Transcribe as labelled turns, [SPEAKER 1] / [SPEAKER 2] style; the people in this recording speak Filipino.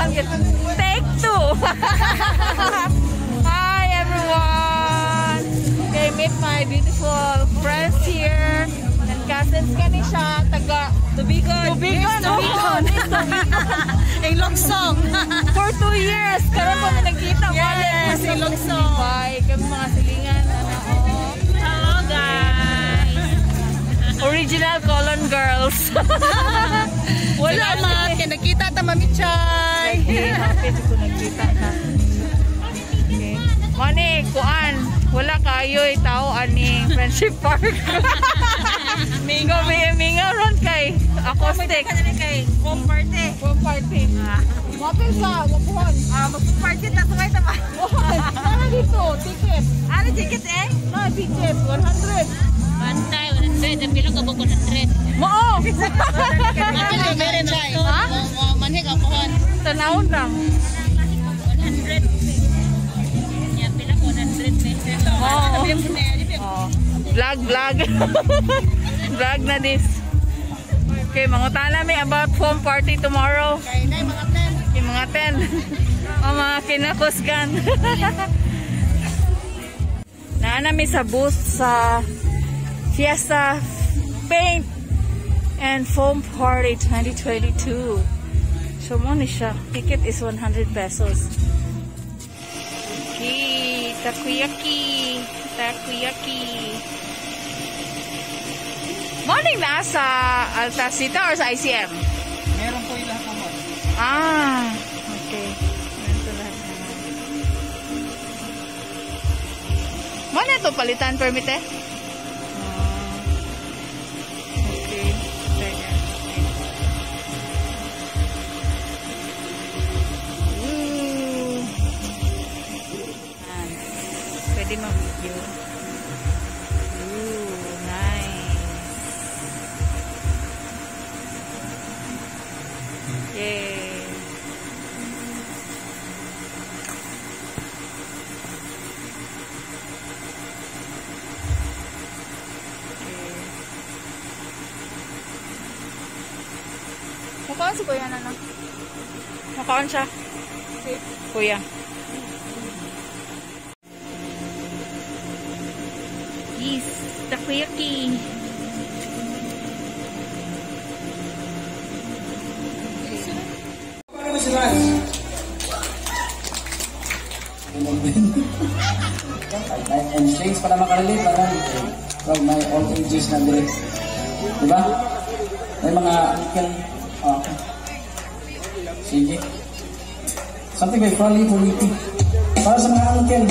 [SPEAKER 1] Take two. Hi everyone. Okay, meet my beautiful friends here and cousins kani siya taga Tubigon.
[SPEAKER 2] Ilogsong.
[SPEAKER 1] For 2 years karon po nagkita
[SPEAKER 2] yes, Ilogsong.
[SPEAKER 1] Bye kami mga silingan
[SPEAKER 2] Hello guys.
[SPEAKER 1] Original Colon girls.
[SPEAKER 2] Wala man kinakita ta Mami Chay.
[SPEAKER 1] Happy ko nagkita na. Okay. Mani kuan wala kayo'y tao ani Friendship Park. Mingo mingo ron kay acoustic
[SPEAKER 2] Kay home party.
[SPEAKER 1] home party. Mapil sa gapuan.
[SPEAKER 2] Mag-party ta sungay ta ba?
[SPEAKER 1] Ano dito ticket?
[SPEAKER 2] Ano ticket eh?
[SPEAKER 1] Na ticket 100.
[SPEAKER 2] Bantay 100 pila ka ba 100?
[SPEAKER 1] Mao.
[SPEAKER 2] Ano meron Chay?
[SPEAKER 1] Ha?
[SPEAKER 2] Manhig ako hon.
[SPEAKER 1] Tanawon lang.
[SPEAKER 2] 100. Ya pila ko 100 pesos.
[SPEAKER 1] Oo.
[SPEAKER 2] Oh.
[SPEAKER 1] Vlog. Vlog na this. Okay, mangutana mi about home party tomorrow.
[SPEAKER 2] Kay nay mga 10.
[SPEAKER 1] Yung mga 10. O mga kinakusgan. Naanami sa booth sa Fiesta Paint and Foam Party 2022. So mo ni siya. Ticket is 100 pesos. Okay, takoyaki. Morning na sa Altasita or sa ICM?
[SPEAKER 2] Meron po yung lahat ng mga.
[SPEAKER 1] Okay. Ito lahat naman. Ano ito? Palitan permit eh? Okay. Teka. Pwede mag-video. Nice. Yay. Mukhaan si Kuya na no? Mukhaan siya. Kuya. Yes, takoyaki.
[SPEAKER 3] And shades para makarelate from my old ages na dire. Diba? May mga uncle. Okay. Sige. Something by Frali Politi. Para sa mga uncle.